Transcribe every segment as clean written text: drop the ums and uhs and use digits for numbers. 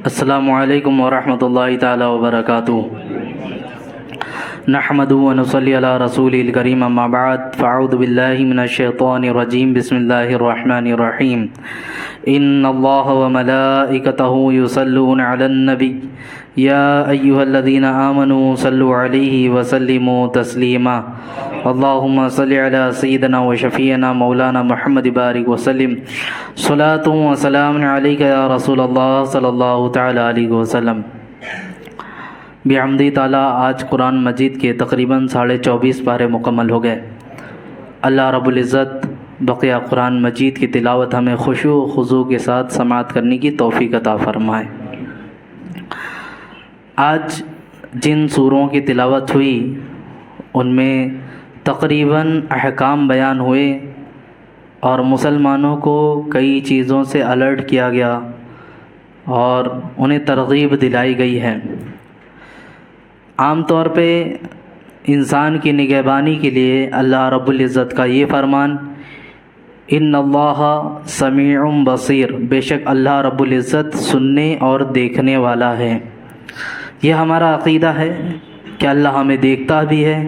السلام علیکم ورحمۃ اللہ تعالی وبرکاتہ۔ نحمد و نصلی علی رسول الکریم، اما بعد فاعوذ باللہ من الشیطان الرجیم، بسم اللہ الرحمن الرحیم۔ ان اللہ وملائکتہ یصلون علی النبی یا ایھا الذین آمنوا صلوا علیہ وسلموا تسلیما۔ اللہم صل علی سیدنا و شفیعنا مولانا محمد بارک وسلم، صلاۃ و سلام علیک یا رسول اللہ صلی اللہ تعالی علیہ وسلم۔ بحمدی تعالیٰ آج قرآن مجید کے تقریباً 24.5 پارے مکمل ہو گئے۔ اللہ رب العزت بقیہ قرآن مجید کی تلاوت ہمیں خشوع و خضوع کے ساتھ سماعت کرنے کی توفیق عطا فرمائے۔ آج جن سوروں کی تلاوت ہوئی ان میں تقریباً احکام بیان ہوئے اور مسلمانوں کو کئی چیزوں سے الرٹ کیا گیا اور انہیں ترغیب دلائی گئی ہے۔ عام طور پہ انسان کی نگہبانی کے لیے اللہ رب العزت کا یہ فرمان، ان اللہ سمیع بصیر، بے شک اللہ رب العزت سننے اور دیکھنے والا ہے۔ یہ ہمارا عقیدہ ہے کہ اللہ ہمیں دیکھتا بھی ہے،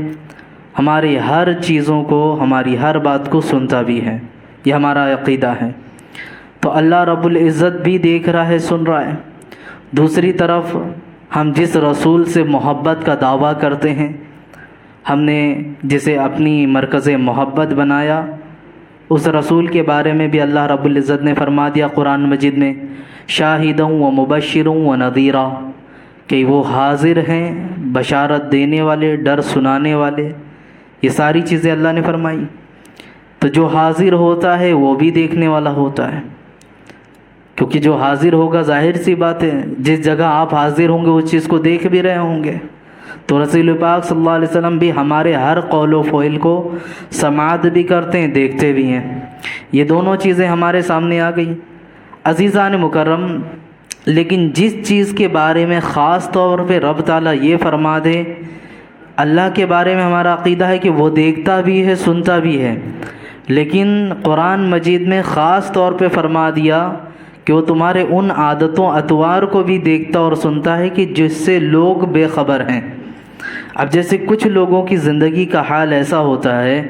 ہماری ہر چیزوں کو، ہماری ہر بات کو سنتا بھی ہے، یہ ہمارا عقیدہ ہے۔ تو اللہ رب العزت بھی دیکھ رہا ہے، سن رہا ہے۔ دوسری طرف ہم جس رسول سے محبت کا دعویٰ کرتے ہیں، ہم نے جسے اپنی مرکز محبت بنایا، اس رسول کے بارے میں بھی اللہ رب العزت نے فرما دیا قرآن مجید میں، شاہداً و مبشراً و نذیراً، کہ وہ حاضر ہیں، بشارت دینے والے، ڈر سنانے والے، یہ ساری چیزیں اللہ نے فرمائی۔ تو جو حاضر ہوتا ہے وہ بھی دیکھنے والا ہوتا ہے، کیونکہ جو حاضر ہوگا ظاہر سی بات ہے جس جگہ آپ حاضر ہوں گے اس چیز کو دیکھ بھی رہے ہوں گے۔ تو رسول پاک صلی اللہ علیہ وسلم بھی ہمارے ہر قول و فعل کو سماعت بھی کرتے ہیں، دیکھتے بھی ہیں۔ یہ دونوں چیزیں ہمارے سامنے آ گئی۔ عزیزان مکرم، لیکن جس چیز کے بارے میں خاص طور پہ رب تعالیٰ یہ فرما دے، اللہ کے بارے میں ہمارا عقیدہ ہے کہ وہ دیکھتا بھی ہے، سنتا بھی ہے، لیکن قرآن مجید میں خاص طور پہ فرما دیا کہ وہ تمہارے ان عادتوں اطوار کو بھی دیکھتا اور سنتا ہے کہ جس سے لوگ بے خبر ہیں۔ اب جیسے کچھ لوگوں کی زندگی کا حال ایسا ہوتا ہے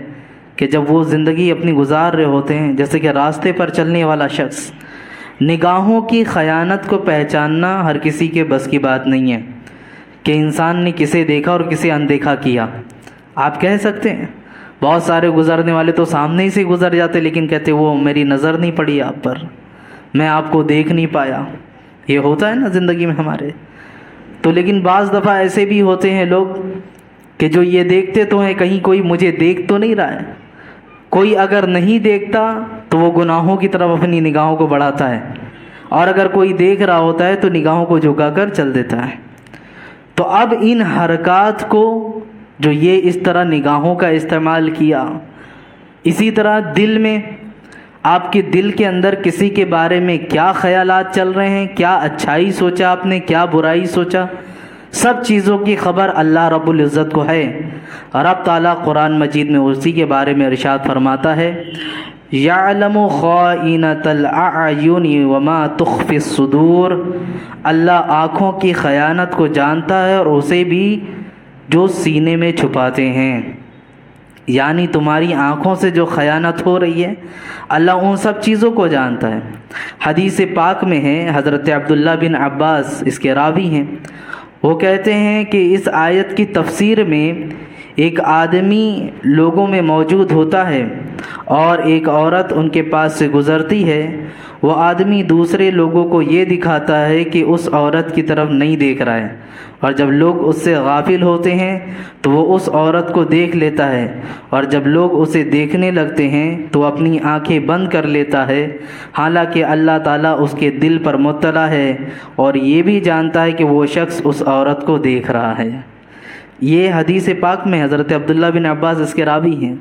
کہ جب وہ زندگی اپنی گزار رہے ہوتے ہیں، جیسے کہ راستے پر چلنے والا شخص، نگاہوں کی خیانت کو پہچاننا ہر کسی کے بس کی بات نہیں ہے کہ انسان نے کسے دیکھا اور کسے اندیکھا کیا۔ آپ کہہ سکتے ہیں بہت سارے گزرنے والے تو سامنے ہی سے گزر جاتے، لیکن کہتے وہ میری نظر نہیں پڑی آپ پر، میں آپ کو دیکھ نہیں پایا۔ یہ ہوتا ہے نا زندگی میں ہمارے۔ تو لیکن بعض دفعہ ایسے بھی ہوتے ہیں لوگ کہ جو یہ دیکھتے تو ہیں کہیں کوئی مجھے دیکھ تو نہیں رہا ہے۔ کوئی اگر نہیں دیکھتا تو وہ گناہوں کی طرف اپنی نگاہوں کو بڑھاتا ہے، اور اگر کوئی دیکھ رہا ہوتا ہے تو نگاہوں کو جھکا کر چل دیتا ہے۔ تو اب ان حرکات کو جو یہ اس طرح نگاہوں کا استعمال کیا، اسی طرح دل میں، آپ کے دل کے اندر کسی کے بارے میں کیا خیالات چل رہے ہیں، کیا اچھائی سوچا آپ نے، کیا برائی سوچا، سب چیزوں کی خبر اللہ رب العزت کو ہے۔ رب تعالیٰ قرآن مجید میں اسی کے بارے میں ارشاد فرماتا ہے، یعلم خائنۃ الاعین وما تخفی الصدور، اللہ آنکھوں کی خیانت کو جانتا ہے اور اسے بھی جو سینے میں چھپاتے ہیں۔ یعنی تمہاری آنکھوں سے جو خیانت ہو رہی ہے اللہ ان سب چیزوں کو جانتا ہے۔ حدیث پاک میں ہے، حضرت عبداللہ بن عباس اس کے راوی ہیں، وہ کہتے ہیں کہ اس آیت کی تفسیر میں ایک آدمی لوگوں میں موجود ہوتا ہے اور ایک عورت ان کے پاس سے گزرتی ہے، وہ آدمی دوسرے لوگوں کو یہ دکھاتا ہے کہ اس عورت کی طرف نہیں دیکھ رہا ہے، اور جب لوگ اس سے غافل ہوتے ہیں تو وہ اس عورت کو دیکھ لیتا ہے، اور جب لوگ اسے دیکھنے لگتے ہیں تو اپنی آنکھیں بند کر لیتا ہے، حالانکہ اللہ تعالیٰ اس کے دل پر مطلع ہے اور یہ بھی جانتا ہے کہ وہ شخص اس عورت کو دیکھ رہا ہے۔ یہ حدیث پاک میں حضرت عبداللہ بن عباس اس کے راوی ہیں۔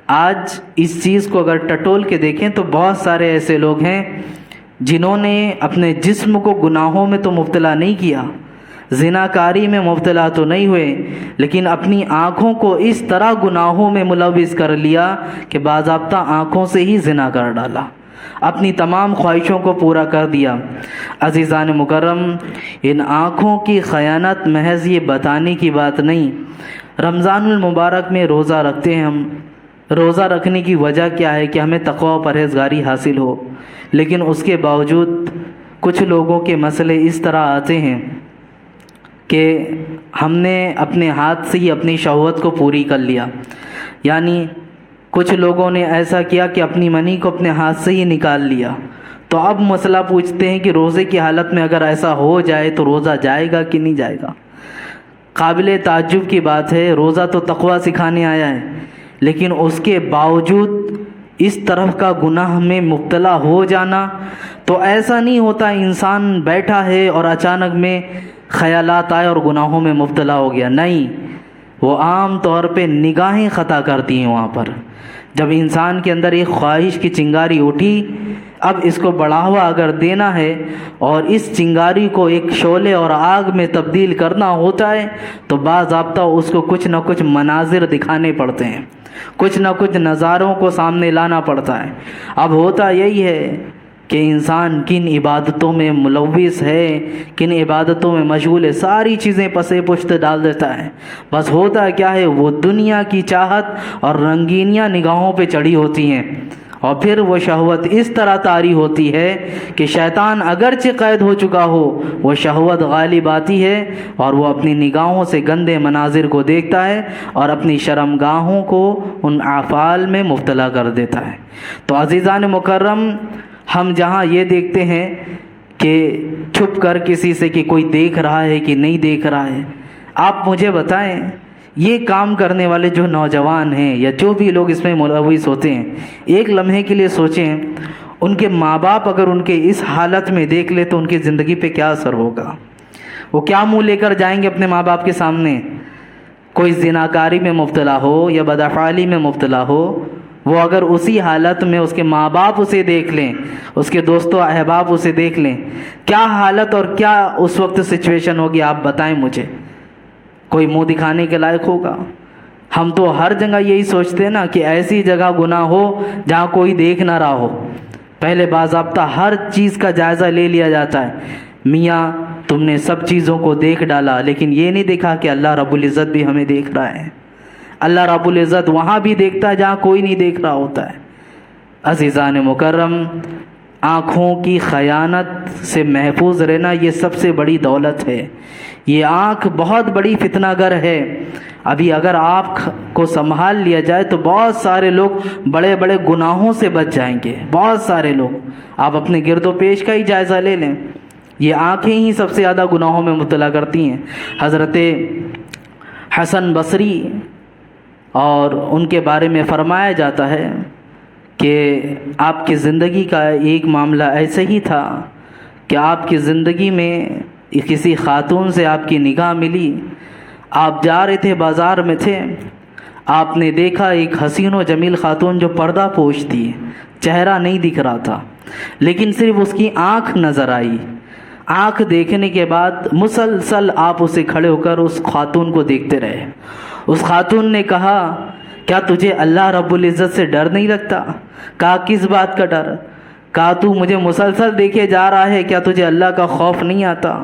آج اس چیز کو اگر ٹٹول کے دیکھیں تو بہت سارے ایسے لوگ ہیں جنہوں نے اپنے جسم کو گناہوں میں تو مبتلا نہیں کیا، زناکاری میں مبتلا تو نہیں ہوئے، لیکن اپنی آنکھوں کو اس طرح گناہوں میں ملوث کر لیا کہ باضابطہ آنکھوں سے ہی زنا کر ڈالا۔ اپنی تمام خواہشوں کو پورا کر دیا۔ عزیزان مکرم، ان آنکھوں کی خیانت محض یہ بتانے کی بات نہیں۔ رمضان المبارک میں روزہ رکھتے ہیں ہم، روزہ رکھنے کی وجہ کیا ہے کہ ہمیں تقوی و پرہیزگاری حاصل ہو، لیکن اس کے باوجود کچھ لوگوں کے مسئلے اس طرح آتے ہیں کہ ہم نے اپنے ہاتھ سے ہی اپنی شہوت کو پوری کر لیا، یعنی کچھ لوگوں نے ایسا کیا کہ اپنی منی کو اپنے ہاتھ سے ہی نکال لیا، تو اب مسئلہ پوچھتے ہیں کہ روزے کی حالت میں اگر ایسا ہو جائے تو روزہ جائے گا کہ نہیں جائے گا۔ قابل تعجب کی بات ہے، روزہ تو تقویٰ سکھانے آیا ہے، لیکن اس کے باوجود اس طرح کا گناہ میں مبتلا ہو جانا، تو ایسا نہیں ہوتا انسان بیٹھا ہے اور اچانک میں خیالات آئے اور گناہوں میں مبتلا ہو گیا، نہیں، وہ عام طور پہ نگاہیں خطا کرتی ہیں۔ وہاں پر جب انسان کے اندر ایک خواہش کی چنگاری اٹھی، اب اس کو بڑھاوا اگر دینا ہے اور اس چنگاری کو ایک شعلے اور آگ میں تبدیل کرنا ہوتا ہے تو باضابطہ اس کو کچھ نہ کچھ مناظر دکھانے پڑتے ہیں، کچھ نہ کچھ نظاروں کو سامنے لانا پڑتا ہے۔ اب ہوتا یہی ہے کہ انسان کن عبادتوں میں ملوث ہے، کن عبادتوں میں مشغول ہے، ساری چیزیں پسے پشت ڈال دیتا ہے۔ بس ہوتا کیا ہے، وہ دنیا کی چاہت اور رنگینیاں نگاہوں پہ چڑھی ہوتی ہیں، اور پھر وہ شہوت اس طرح طاری ہوتی ہے کہ شیطان اگرچہ قید ہو چکا ہو، وہ شہوت غالب آتی ہے اور وہ اپنی نگاہوں سے گندے مناظر کو دیکھتا ہے اور اپنی شرمگاہوں کو ان افعال میں مبتلا کر دیتا ہے۔ تو عزیزان مکرم، ہم جہاں یہ دیکھتے ہیں کہ چھپ کر کسی سے کہ کوئی دیکھ رہا ہے کہ نہیں دیکھ رہا ہے، آپ مجھے بتائیں، یہ کام کرنے والے جو نوجوان ہیں یا جو بھی لوگ اس میں ملوث ہوتے ہیں، ایک لمحے کے لیے سوچیں، ان کے ماں باپ اگر ان کے اس حالت میں دیکھ لے تو ان کی زندگی پہ کیا اثر ہوگا؟ وہ کیا منہ لے کر جائیں گے اپنے ماں باپ کے سامنے؟ کوئی زناکاری میں مبتلا ہو یا بدافعالی میں مبتلا ہو، وہ اگر اسی حالت میں اس کے ماں باپ اسے دیکھ لیں، اس کے دوست و احباب اسے دیکھ لیں، کیا حالت اور کیا اس وقت سچویشن ہوگی؟ آپ بتائیں مجھے، کوئی منہ دکھانے کے لائق ہوگا؟ ہم تو ہر جگہ یہی سوچتے ہیں نا کہ ایسی جگہ گناہ ہو جہاں کوئی دیکھ نہ رہا ہو، پہلے باضابطہ ہر چیز کا جائزہ لے لیا جاتا ہے۔ میاں تم نے سب چیزوں کو دیکھ ڈالا، لیکن یہ نہیں دیکھا کہ اللہ رب العزت بھی ہمیں دیکھ رہا ہے۔ اللہ رب العزت وہاں بھی دیکھتا ہے جہاں کوئی نہیں دیکھ رہا ہوتا ہے۔ عزیزان مکرم، آنکھوں کی خیانت سے محفوظ رہنا یہ سب سے بڑی دولت ہے۔ یہ آنکھ بہت بڑی فتنہ گر ہے۔ ابھی اگر آپ کو سنبھال لیا جائے تو بہت سارے لوگ بڑے بڑے گناہوں سے بچ جائیں گے، بہت سارے لوگ۔ آپ اپنے گرد و پیش کا ہی جائزہ لے لیں، یہ آنکھیں ہی سب سے زیادہ گناہوں میں مبتلا کرتی ہیں۔ حضرت حسن بصری اور ان کے بارے میں فرمایا جاتا ہے کہ آپ کی زندگی کا ایک معاملہ ایسے ہی تھا کہ آپ کی زندگی میں کسی خاتون سے آپ کی نگاہ ملی، آپ جا رہے تھے، بازار میں تھے، آپ نے دیکھا ایک حسین و جمیل خاتون جو پردہ پوش تھی، چہرہ نہیں دکھ رہا تھا، لیکن صرف اس کی آنکھ نظر آئی۔ آنکھ دیکھنے کے بعد مسلسل آپ اسے کھڑے ہو کر اس خاتون کو دیکھتے رہے۔ اس خاتون نے کہا، کیا تجھے اللہ رب العزت سے ڈر نہیں لگتا؟ کہا، کس بات کا ڈر؟ کہا، تو مجھے مسلسل دیکھے جا رہا ہے، کیا تجھے اللہ کا خوف نہیں آتا؟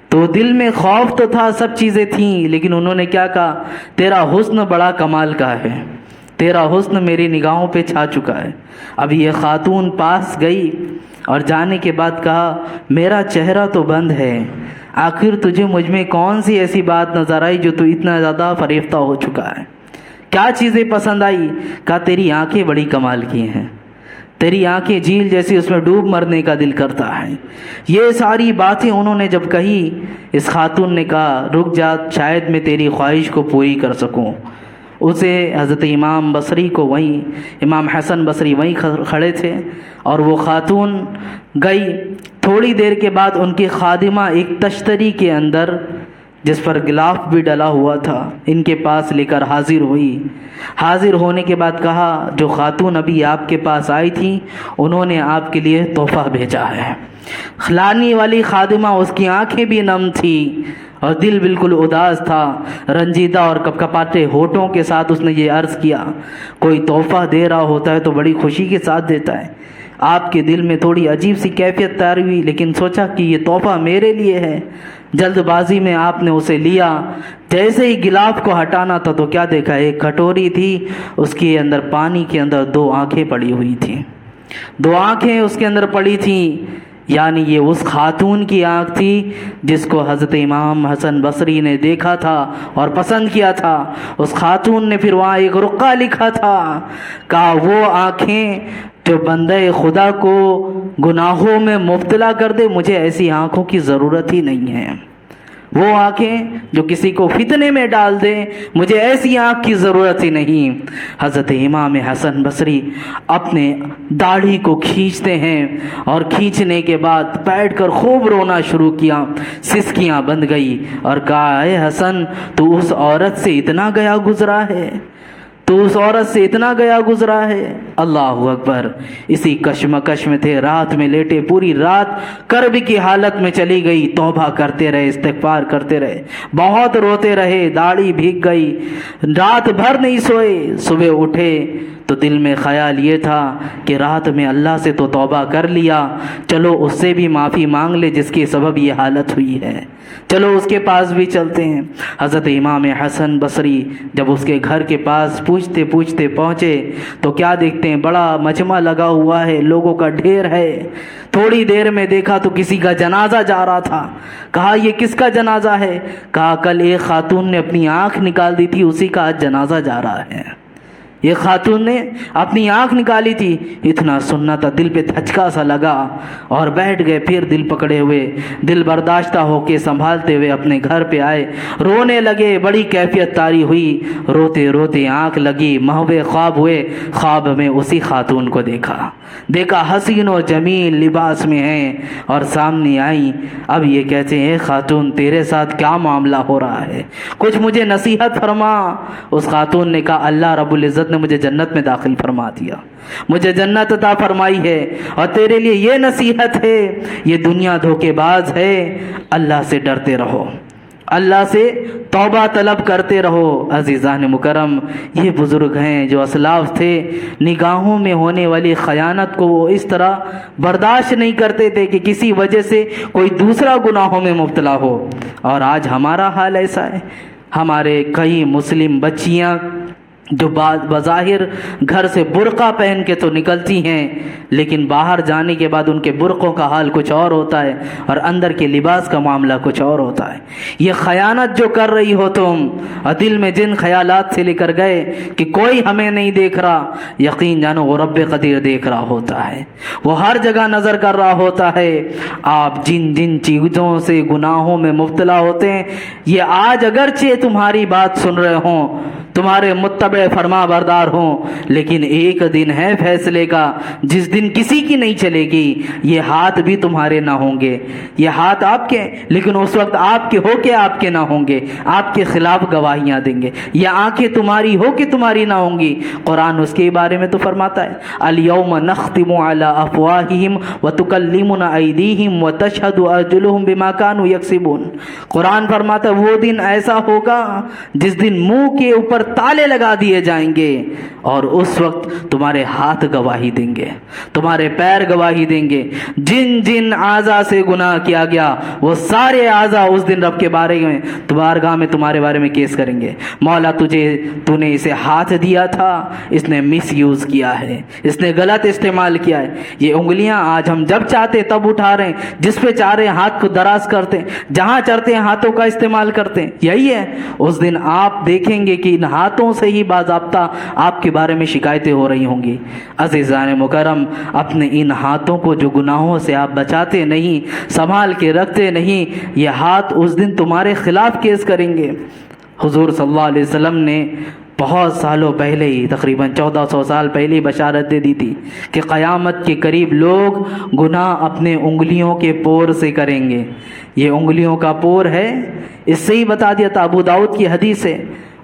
تو دل میں خوف تو تھا، سب چیزیں تھیں، لیکن انہوں نے کیا کہا، تیرا حسن بڑا کمال کا ہے، تیرا حسن میری نگاہوں پہ چھا چکا ہے۔ اب یہ خاتون پاس گئی اور جانے کے بعد کہا، میرا چہرہ تو بند ہے، آخر تجھے مجھ میں کون سی ایسی بات نظر آئی جو تو اتنا زیادہ فریفتہ ہو چکا ہے؟ کیا چیزیں پسند آئی؟ کہا، تیری آنکھیں بڑی کمال کی ہیں، تیری آنکھیں جھیل جیسی، اس میں ڈوب مرنے کا دل کرتا ہے۔ یہ ساری باتیں انہوں نے جب کہی، اس خاتون نے کہا، رک جا، شاید میں تیری خواہش کو پوری کر سکوں۔ اسے حضرت امام بصری کو امام حسن بصری وہیں کھڑے تھے اور وہ خاتون گئی۔ تھوڑی دیر کے بعد ان کی خادمہ ایک تشتری کے اندر جس پر غلاف بھی ڈلا ہوا تھا ان کے پاس لے کر حاضر ہوئی۔ حاضر ہونے کے بعد کہا، جو خاتون ابھی آپ کے پاس آئی تھی انہوں نے آپ کے لیے تحفہ بھیجا ہے۔ لانے والی خادمہ، اس کی آنکھیں بھی نم تھی اور دل بالکل اداس تھا، رنجیدہ اور کپکپاتے ہونٹوں کے ساتھ اس نے یہ عرض کیا، کوئی تحفہ دے رہا ہوتا ہے تو بڑی خوشی کے ساتھ دیتا ہے، آپ کے دل میں تھوڑی عجیب سی کیفیت تاری ہوئی، لیکن سوچا کہ یہ تحفہ میرے لیے ہے۔ جلد بازی میں آپ نے اسے لیا۔ جیسے ہی گلاف کو ہٹانا تھا تو کیا دیکھا، ایک کٹوری تھی، اس کے اندر پانی کے اندر 2 آنکھیں پڑی ہوئی تھیں۔ 2 آنکھیں اس کے اندر پڑی تھیں، یعنی یہ اس خاتون کی آنکھ تھی جس کو حضرت امام حسن بصری نے دیکھا تھا اور پسند کیا تھا۔ اس خاتون نے پھر وہاں ایک رقعہ لکھا تھا، کہا وہ آنکھیں جو بندہ خدا کو گناہوں میں مبتلا کر دے، مجھے ایسی آنکھوں کی ضرورت ہی نہیں ہے۔ وہ آنکھیں جو کسی کو فتنے میں ڈال دے، مجھے ایسی آنکھ کی ضرورت ہی نہیں۔ حضرت امام حسن بصری اپنے داڑھی کو کھینچتے ہیں اور کھینچنے کے بعد بیٹھ کر خوب رونا شروع کیا، سسکیاں بند گئی اور کہا، اے حسن، تو اس عورت سے اتنا گیا گزرا ہے، تو اس عورت سے اتنا گیا گزرا ہے۔ اللہ اکبر۔ اسی کشمکش میں تھے، رات میں لیٹے، پوری رات کرب کی حالت میں چلی گئی، توبہ کرتے رہے، استغفار کرتے رہے، بہت روتے رہے، داڑھی بھیگ گئی، رات بھر نہیں سوئے۔ صبح اٹھے تو دل میں خیال یہ تھا کہ رات میں اللہ سے تو توبہ کر لیا، چلو اس سے بھی معافی مانگ لے جس کے سبب یہ حالت ہوئی ہے، چلو اس کے پاس بھی چلتے ہیں۔ حضرت امام حسن بصری جب اس کے گھر کے پاس پوچھتے پوچھتے پہنچے تو کیا دیکھتے ہیں، بڑا مجمع لگا ہوا ہے، لوگوں کا ڈھیر ہے۔ تھوڑی دیر میں دیکھا تو کسی کا جنازہ جا رہا تھا۔ کہا، یہ کس کا جنازہ ہے؟ کہا، کل ایک خاتون نے اپنی آنکھ نکال دی تھی، اسی کا آج جنازہ جا رہا ہے۔ یہ خاتون نے اپنی آنکھ نکالی تھی۔ اتنا سننا تھا، دل پہ دھچکا سا لگا اور بیٹھ گئے، پھر دل پکڑے ہوئے، دل برداشتہ ہو کے سنبھالتے ہوئے اپنے گھر پہ آئے، رونے لگے، بڑی کیفیت طاری ہوئی، روتے روتے آنکھ لگی، محو خواب ہوئے، خواب میں اسی خاتون کو دیکھا حسین و جمیل لباس میں ہیں اور سامنے آئی۔ اب یہ کہتے ہیں، اے خاتون، تیرے ساتھ کیا معاملہ ہو رہا ہے، کچھ مجھے نصیحت فرما۔ اس خاتون نے کہا، اللہ رب العزت نے مجھے جنت میں داخل فرما دیا، مجھے جنت عطا فرمائی ہے، اور تیرے لیے یہ نصیحت ہے، یہ دنیا دھوکے باز ہے، اللہ سے ڈرتے رہو، اللہ سے توبہ طلب کرتے رہو۔ عزیزان مکرم، یہ بزرگ ہیں جو اسلاف تھے، نگاہوں میں ہونے والی خیانت کو وہ اس طرح برداشت نہیں کرتے تھے کہ کسی وجہ سے کوئی دوسرا گناہوں میں مبتلا ہو۔ اور آج ہمارا حال ایسا ہے، ہمارے کئی مسلم بچیاں جو بظاہر گھر سے برقع پہن کے تو نکلتی ہیں، لیکن باہر جانے کے بعد ان کے برقعوں کا حال کچھ اور ہوتا ہے اور اندر کے لباس کا معاملہ کچھ اور ہوتا ہے۔ یہ خیانت جو کر رہی ہو تم، اور دل میں جن خیالات سے لے کر گئے کہ کوئی ہمیں نہیں دیکھ رہا، یقین جانو وہ رب قدیر دیکھ رہا ہوتا ہے، وہ ہر جگہ نظر کر رہا ہوتا ہے۔ آپ جن جن چیزوں سے گناہوں میں مبتلا ہوتے ہیں، یہ آج اگرچہ تمہاری بات سن رہے ہوں، تمہارے متبع فرما بردار ہوں، لیکن ایک دن ہے فیصلے کا، جس دن کسی کی نہیں چلے گی۔ یہ ہاتھ بھی تمہارے نہ ہوں گے، یہ ہاتھ آپ کے، لیکن اس وقت آپ کے ہو کے آپ کے نہ ہوں گے، آپ کے خلاف گواہیاں دیں گے۔ یہ آنکھیں تمہاری ہو کے تمہاری نہ ہوں گی۔ قرآن اس کے بارے میں تو فرماتا ہے، الیوم نختم علی افواہہم وتکلمنا ایدیہم وتشہد ارجلہم بما کانوا یکسبون۔ قرآن فرماتا ہے وہ دن ایسا ہوگا جس دن منہ کے اوپر تالے لگا دیے جائیں گے، اور اس وقت تمہارے ہاتھ گواہی دیں گے، تمہارے پیر گواہی دیں گے۔ جن جن اعضاء سے گناہ کیا گیا، وہ سارے اعضاء اس دن رب کے بارے میں بارگاہ میں تمہارے بارے میں کیس کریں گے، مولا تو نے اسے ہاتھ دیا تھا، اس نے مس یوز کیا ہے، اس نے غلط استعمال کیا ہے۔ یہ انگلیاں آج ہم جب چاہتے تب اٹھا رہے ہیں، جس پہ چاہ رہے ہیں ہاتھ کو دراز کرتے ہیں، جہاں چاہتے ہیں ہاتھوں کا استعمال کرتے ہیں۔ یہی ہے، اس دن آپ دیکھیں گے کہ ان ہاتھوں سے ہی باضابطہ آپ کے بارے میں شکایتیں ہو رہی ہوں گی۔ عزیزان مکرم، اپنے ان ہاتھوں کو جو گناہوں سے آپ بچاتے نہیں، سنبھال کے رکھتے نہیں، یہ ہاتھ اس دن تمہارے خلاف کیس کریں گے۔ حضور صلی اللہ علیہ وسلم نے بہت سالوں پہلے ہی، تقریباً 1400 سال پہلے ہی بشارت دے دی تھی کہ قیامت کے قریب لوگ گناہ اپنے انگلیوں کے پور سے کریں گے۔ یہ انگلیوں کا پور ہے، اس سے ہی بتا دیا تھا، ابو داؤد کی حدیث ہے،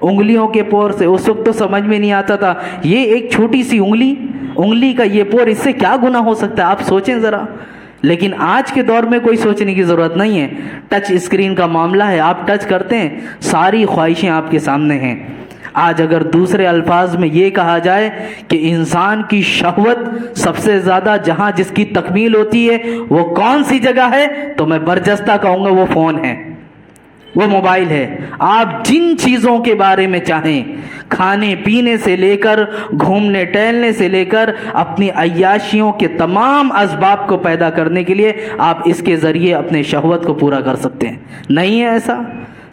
انگلیوں کے پور سے۔ اس وقت تو سمجھ میں نہیں آتا تھا، یہ ایک چھوٹی سی انگلی کا یہ پور، اس سے کیا گناہ ہو سکتا ہے، آپ سوچیں ذرا۔ لیکن آج کے دور میں کوئی سوچنے کی ضرورت نہیں ہے، ٹچ اسکرین کا معاملہ ہے، آپ ٹچ کرتے ہیں، ساری خواہشیں آپ کے سامنے ہیں، آج اگر دوسرے الفاظ میں یہ کہا جائے کہ انسان کی شہوت سب سے زیادہ جہاں جس کی تکمیل ہوتی ہے وہ کون سی جگہ ہے، تو میں برجستہ کہوں گا وہ فون ہے، وہ موبائل ہے۔ آپ جن چیزوں کے بارے میں چاہیں، کھانے پینے سے لے کر گھومنے ٹہلنے سے لے کر اپنی عیاشیوں کے تمام اسباب کو پیدا کرنے کے لیے آپ اس کے ذریعے اپنے شہوت کو پورا کر سکتے ہیں۔ نہیں ہے ایسا؟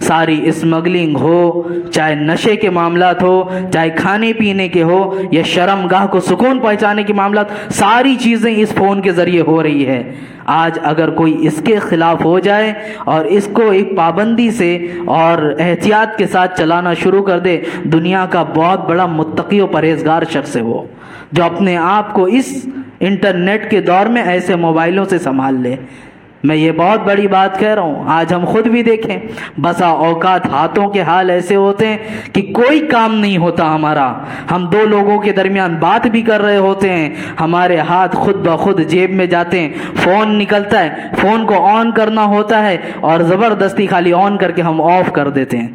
ساری اسمگلنگ ہو، چاہے نشے کے معاملات ہو، چاہے کھانے پینے کے ہو، یا شرم گاہ کو سکون پہنچانے کے معاملات، ساری چیزیں اس فون کے ذریعے ہو رہی ہے۔ آج اگر کوئی اس کے خلاف ہو جائے اور اس کو ایک پابندی سے اور احتیاط کے ساتھ چلانا شروع کر دے، دنیا کا بہت بڑا متقی و پرہیزگار شخص ہے وہ، جو اپنے آپ کو اس انٹرنیٹ کے دور میں ایسے موبائلوں سے سنبھال لے۔ میں یہ بہت بڑی بات کہہ رہا ہوں، آج ہم خود بھی دیکھیں، بسا اوقات ہاتھوں کے حال ایسے ہوتے ہیں کہ کوئی کام نہیں ہوتا ہمارا، ہم دو لوگوں کے درمیان بات بھی کر رہے ہوتے ہیں، ہمارے ہاتھ خود بخود جیب میں جاتے ہیں، فون نکلتا ہے، فون کو آن کرنا ہوتا ہے اور زبردستی خالی آن کر کے ہم آف کر دیتے ہیں۔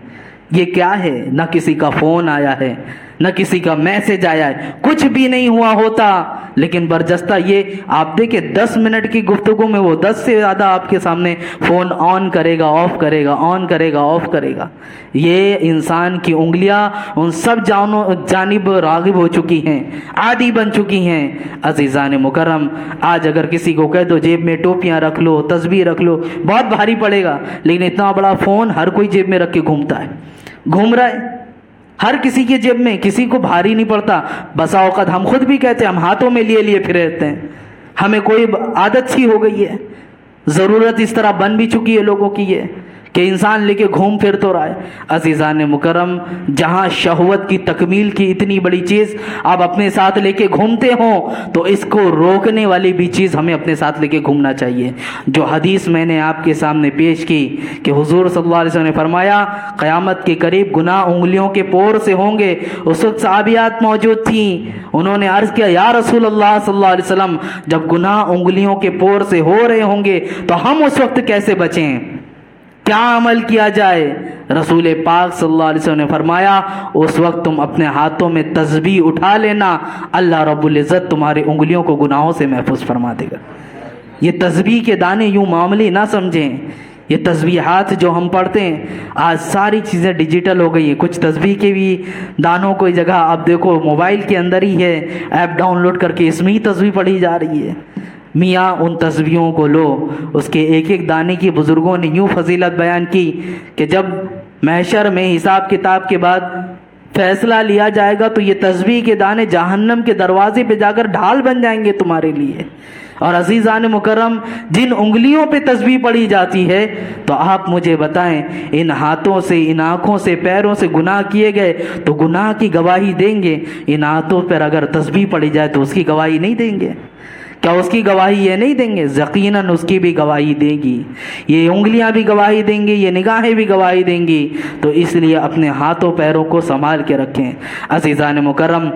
یہ کیا ہے؟ نہ کسی کا فون آیا ہے، نہ کسی کا میسج آیا ہے، کچھ بھی نہیں ہوا ہوتا، لیکن برجستہ یہ آپ دیکھیں 10 منٹ کی گفتگو میں وہ 10 سے زیادہ آپ کے سامنے فون آن کرے گا، آف کرے گا، آن کرے گا، آف کرے گا۔ یہ انسان کی انگلیاں ان سب جانب راغب ہو چکی ہیں، عادی بن چکی ہیں۔ عزیزان مکرم، آج اگر کسی کو کہہ دو جیب میں ٹوپیاں رکھ لو، تسبیح رکھ لو، بہت بھاری پڑے گا، لیکن اتنا بڑا فون ہر کوئی جیب میں رکھ کے گھومتا ہے، گھوم رہا ہے ہر کسی کے جیب میں، کسی کو بھاری نہیں پڑتا۔ بسا اوقات ہم خود بھی کہتے ہیں، ہم ہاتھوں میں لیے لیے پھر رہتے ہیں، ہمیں کوئی عادت سی ہو گئی ہے، ضرورت اس طرح بن بھی چکی ہے لوگوں کی یہ کہ انسان لے کے گھوم پھر تو رہا ہے۔ عزیزان مکرم، جہاں شہوت کی تکمیل کی اتنی بڑی چیز آپ اپنے ساتھ لے کے گھومتے ہوں، تو اس کو روکنے والی بھی چیز ہمیں اپنے ساتھ لے کے گھومنا چاہیے۔ جو حدیث میں نے آپ کے سامنے پیش کی کہ حضور صلی اللہ علیہ وسلم نے فرمایا قیامت کے قریب گناہ انگلیوں کے پور سے ہوں گے۔ اس وقت صحابیات موجود تھیں، انہوں نے عرض کیا یا رسول اللہ صلی اللہ علیہ وسلم، جب گناہ انگلیوں کے پور سے ہو رہے ہوں گے تو ہم اس وقت کیسے بچیں، کیا عمل کیا جائے؟ رسول پاک صلی اللہ علیہ وسلم نے فرمایا اس وقت تم اپنے ہاتھوں میں تسبیح اٹھا لینا، اللہ رب العزت تمہاری انگلیوں کو گناہوں سے محفوظ فرما دے گا۔ یہ تسبیح کے دانے یوں معاملے نہ سمجھیں، یہ تسبیحات جو ہم پڑھتے ہیں، آج ساری چیزیں ڈیجیٹل ہو گئی ہیں، کچھ تسبیح کے بھی دانوں کو جگہ آپ دیکھو موبائل کے اندر ہی ہے، ایپ ڈاؤن لوڈ کر کے اس میں ہی تسبیح پڑھی جا رہی ہے۔ میاں ان تسبیحوں کو لو، اس کے ایک ایک دانے کی بزرگوں نے یوں فضیلت بیان کی کہ جب محشر میں حساب کتاب کے بعد فیصلہ لیا جائے گا تو یہ تسبیح کے دانے جہنم کے دروازے پہ جا کر ڈھال بن جائیں گے تمہارے لیے۔ اور عزیزان مکرم، جن انگلیوں پہ تسبیح پڑھی جاتی ہے، تو آپ مجھے بتائیں ان ہاتھوں سے، ان آنکھوں سے، پیروں سے گناہ کیے گئے تو گناہ کی گواہی دیں گے؟ ان ہاتھوں پر اگر تسبیح پڑھی جائے تو اس کی گواہی نہیں دیں گے؟ کیا اس کی گواہی یہ نہیں دیں گے؟ یقیناً اس کی بھی گواہی دے گی، یہ انگلیاں بھی گواہی دیں گی، یہ نگاہیں بھی گواہی دیں گی۔ تو اس لیے اپنے ہاتھوں پیروں کو سنبھال کے رکھیں۔ عزیزان مکرم،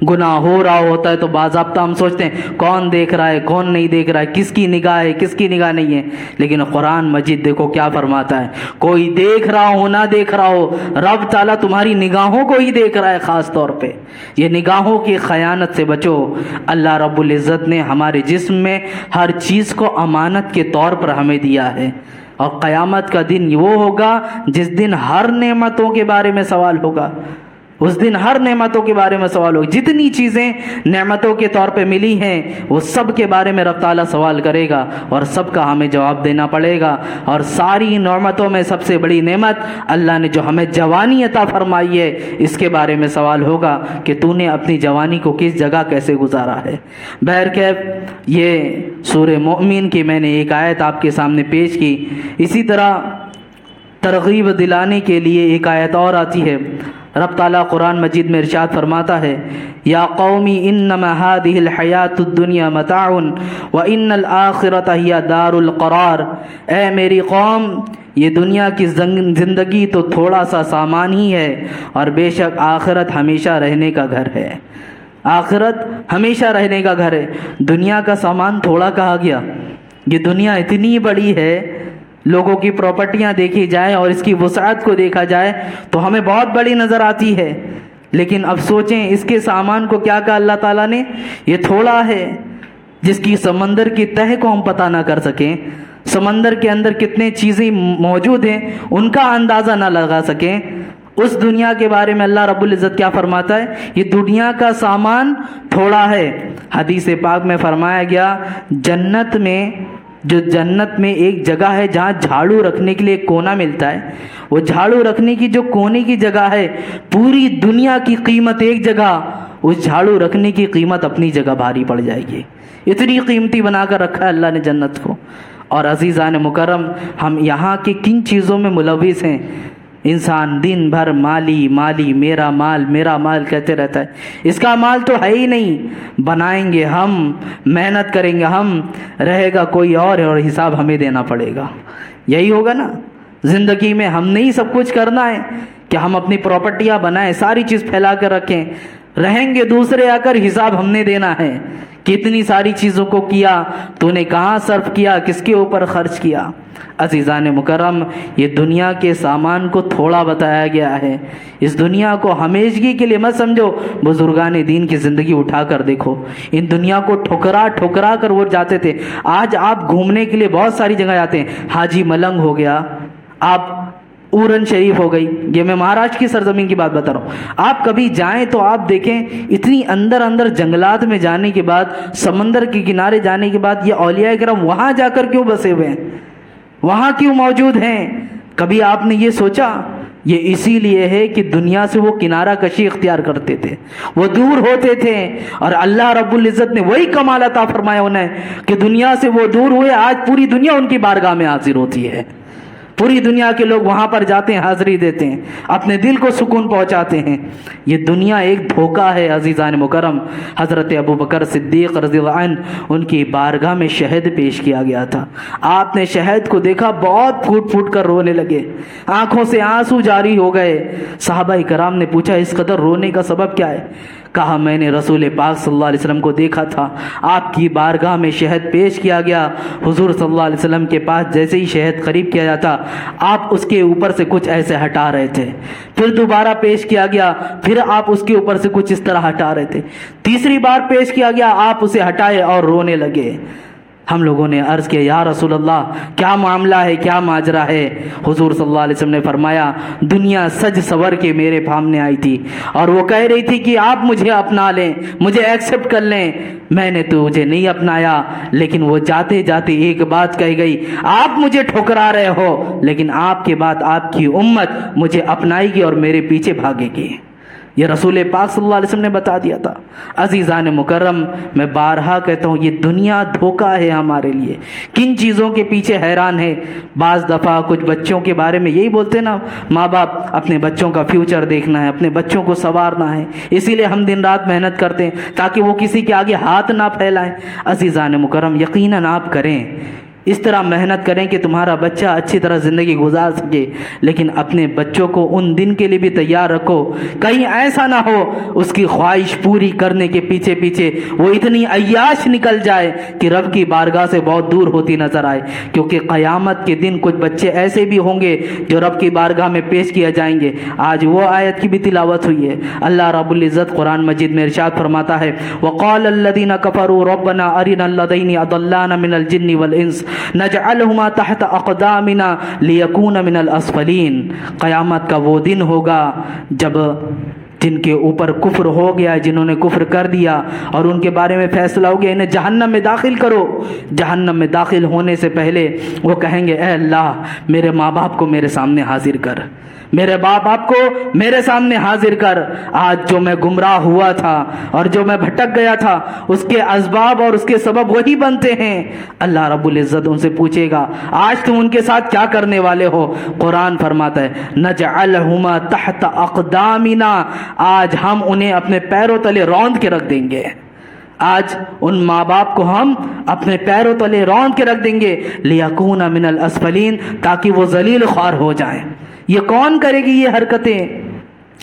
گناہ ہو رہا ہوتا ہے تو باضابطہ ہم سوچتے ہیں کون دیکھ رہا ہے، کون نہیں دیکھ رہا ہے، کس کی نگاہ ہے، کس کی نگاہ نہیں ہے، لیکن قرآن مجید دیکھو کیا فرماتا ہے، کوئی دیکھ رہا ہو نہ دیکھ رہا ہو، رب تعالیٰ تمہاری نگاہوں کو ہی دیکھ رہا ہے خاص طور پہ۔ یہ نگاہوں کی خیانت سے بچو۔ اللہ رب العزت نے ہمارے جسم میں ہر چیز کو امانت کے طور پر ہمیں دیا ہے، اور قیامت کا دن وہ ہوگا جس دن ہر نعمتوں کے بارے میں سوال ہوگا، اس دن ہر نعمتوں کے بارے میں سوال ہوگا، جتنی چیزیں نعمتوں کے طور پہ ملی ہیں وہ سب کے بارے میں رب تعالیٰ سوال کرے گا اور سب کا ہمیں جواب دینا پڑے گا۔ اور ساری نعمتوں میں سب سے بڑی نعمت اللہ نے جو ہمیں جوانی عطا فرمائی ہے، اس کے بارے میں سوال ہوگا کہ تو نے اپنی جوانی کو کس جگہ کیسے گزارا ہے۔ بہرکیف یہ سورہ مومن کی میں نے ایک آیت آپ کے سامنے پیش کی، اسی طرح ترغیب دلانے کے لیے ایک آیت اور آتی ہے۔ رب تعالیٰ قرآن مجید میں ارشاد فرماتا ہے یا قومی انما هذه الحیات الدنیا متاع وان الآخرة هی دار القرار، اے میری قوم یہ دنیا کی زندگی تو تھوڑا سا سامان ہی ہے، اور بے شک آخرت ہمیشہ رہنے کا گھر ہے۔ آخرت ہمیشہ رہنے کا گھر ہے۔ دنیا کا سامان تھوڑا کہا گیا، یہ دنیا اتنی بڑی ہے، لوگوں کی پراپرٹیاں دیکھی جائیں اور اس کی وسعت کو دیکھا جائے تو ہمیں بہت بڑی نظر آتی ہے، لیکن اب سوچیں اس کے سامان کو کیا کہا اللہ تعالیٰ نے، یہ تھوڑا ہے جس کی سمندر کی تہ کو ہم پتہ نہ کر سکیں، سمندر کے اندر کتنے چیزیں موجود ہیں ان کا اندازہ نہ لگا سکیں۔ اس دنیا کے بارے میں اللہ رب العزت کیا فرماتا ہے، یہ دنیا کا سامان تھوڑا ہے۔ حدیث پاک میں فرمایا گیا جنت میں ایک جگہ ہے جہاں جھاڑو رکھنے کے لیے ایک کونا ملتا ہے، وہ جھاڑو رکھنے کی جو کونے کی جگہ ہے، پوری دنیا کی قیمت ایک جگہ، اس جھاڑو رکھنے کی قیمت اپنی جگہ بھاری پڑ جائے گی۔ اتنی قیمتی بنا کر رکھا ہے اللہ نے جنت کو۔ اور عزیزان مکرم، ہم یہاں کے کن چیزوں میں ملوث ہیں؟ انسان دن بھر مالی مالی، میرا مال کہتے رہتا ہے۔ اس کا مال تو ہے ہی نہیں، بنائیں گے ہم، محنت کریں گے ہم، رہے گا کوئی اور حساب ہمیں دینا پڑے گا۔ یہی ہوگا نا زندگی میں، ہم نے ہی سب کچھ کرنا ہے کہ ہم اپنی پراپرٹیاں بنائیں، ساری چیز پھیلا کر رکھیں، رہیں گے دوسرے آ کر، حساب ہم نے دینا ہے۔ کتنی ساری چیزوں کو کیا، تو نے کہاں صرف کیا، کس کے اوپر خرچ کیا۔ عزیزان مکرم، یہ دنیا کے سامان کو تھوڑا بتایا گیا ہے، اس دنیا کو ہمیشگی کے لیے مت سمجھو۔ بزرگان دین کی زندگی اٹھا کر دیکھو، ان دنیا کو ٹھکرا کر وہ جاتے تھے۔ آج آپ گھومنے کے لیے بہت ساری جگہ جاتے ہیں، حاجی ملنگ ہو گیا، آپ اورن شریف ہو گئی، یہ میں مہاراشٹر کی سرزمین کی بات بتا رہا ہوں۔ آپ کبھی جائیں تو آپ دیکھیں اتنی اندر جنگلات میں جانے کے بعد، سمندر کے کنارے جانے کے بعد، یہ اولیاء کرام وہاں جا کر کیوں بسے ہوئے ہیں، وہاں کیوں موجود ہیں؟ کبھی آپ نے یہ سوچا؟ یہ اسی لیے ہے کہ دنیا سے وہ کنارہ کشی اختیار کرتے تھے، وہ دور ہوتے تھے، اور اللہ رب العزت نے وہی کمال عطا فرمایا انہیں کہ دنیا سے وہ دور ہوئے، آج پوری دنیا ان کی بارگاہ میں حاضر ہوتی ہے۔ پوری دنیا کے لوگ وہاں پر جاتے ہیں، حاضری دیتے ہیں، اپنے دل کو سکون پہنچاتے ہیں۔ یہ دنیا ایک دھوکہ ہے عزیزان مکرم۔ حضرت ابوبکر صدیق رضی اللہ عنہ، ان کی بارگاہ میں شہد پیش کیا گیا تھا۔ آپ نے شہد کو دیکھا، بہت پھوٹ کر رونے لگے، آنکھوں سے آنسو جاری ہو گئے۔ صحابہ کرام نے پوچھا اس قدر رونے کا سبب کیا ہے؟ کہا میں نے رسول پاک صلی اللہ علیہ وسلم کو دیکھا تھا، آپ کی بارگاہ میں شہد پیش کیا گیا، حضور صلی اللہ علیہ وسلم کے پاس جیسے ہی شہد قریب کیا جاتا، آپ اس کے اوپر سے کچھ ایسے ہٹا رہے تھے، پھر دوبارہ پیش کیا گیا، پھر آپ اس کے اوپر سے کچھ اس طرح ہٹا رہے تھے، تیسری بار پیش کیا گیا، آپ اسے ہٹائے اور رونے لگے۔ ہم لوگوں نے عرض کیا یا رسول اللہ کیا معاملہ ہے، کیا ماجرا ہے؟ حضور صلی اللہ علیہ وسلم نے فرمایا دنیا سج سور کے میرے سامنے آئی تھی اور وہ کہہ رہی تھی کہ آپ مجھے اپنا لیں، مجھے ایکسپٹ کر لیں، میں نے تو مجھے نہیں اپنایا، لیکن وہ جاتے جاتے ایک بات کہی گئی، آپ مجھے ٹھکرا رہے ہو لیکن آپ کے بعد آپ کی امت مجھے اپنائے گی اور میرے پیچھے بھاگے گی۔ یہ رسول پاک صلی اللہ علیہ وسلم نے بتا دیا تھا۔ عزیزان مکرم، میں بارہا کہتا ہوں یہ دنیا دھوکہ ہے ہمارے لیے، کن چیزوں کے پیچھے حیران ہے۔ بعض دفعہ کچھ بچوں کے بارے میں یہی بولتے نا، ماں باپ اپنے بچوں کا فیوچر دیکھنا ہے، اپنے بچوں کو سنوارنا ہے، اسی لیے ہم دن رات محنت کرتے ہیں تاکہ وہ کسی کے آگے ہاتھ نہ پھیلائیں۔ عزیزان مکرم، یقیناً آپ کریں، اس طرح محنت کریں کہ تمہارا بچہ اچھی طرح زندگی گزار سکے، لیکن اپنے بچوں کو ان دن کے لیے بھی تیار رکھو، کہیں ایسا نہ ہو اس کی خواہش پوری کرنے کے پیچھے پیچھے وہ اتنی عیاش نکل جائے کہ رب کی بارگاہ سے بہت دور ہوتی نظر آئے، کیونکہ قیامت کے دن کچھ بچے ایسے بھی ہوں گے جو رب کی بارگاہ میں پیش کیا جائیں گے۔ آج وہ آیت کی بھی تلاوت ہوئی ہے، اللہ رب العزت قرآن مجید میں ارشاد فرماتا ہے وَقَالَ الَّذِينَ كَفَرُوا رَبَّنَا أَرِنَا الَّذَيْنِ أَضَلَّانَا مِنَ الْجِنِّ وَالْإِنسِ نجعلہما تحت اقدامنا لیکون من الاسفلین۔ قیامت کا وہ دن ہوگا جب جن کے اوپر کفر ہو گیا، جنہوں نے کفر کر دیا اور ان کے بارے میں فیصلہ ہو گیا انہیں جہنم میں داخل کرو، جہنم میں داخل ہونے سے پہلے وہ کہیں گے اے اللہ میرے ماں باپ کو میرے سامنے حاضر کر، میرے باپ آپ کو میرے سامنے حاضر کر، آج جو میں گمراہ ہوا تھا اور جو میں بھٹک گیا تھا اس کے اسباب اور اس کے سبب وہی بنتے ہیں۔ اللہ رب العزت ان سے پوچھے گا آج تم ان کے ساتھ کیا کرنے والے ہو؟ قرآن فرماتا ہے نجعلہما تحت اقدامنا، آج ہم انہیں اپنے پیروں تلے روند کے رکھ دیں گے، آج ان ماں باپ کو ہم اپنے پیروں تلے روند کے رکھ دیں گے، لیکون من الاسفلین، تاکہ وہ ذلیل خوار ہو جائیں۔ یہ کون کرے گی یہ حرکتیں؟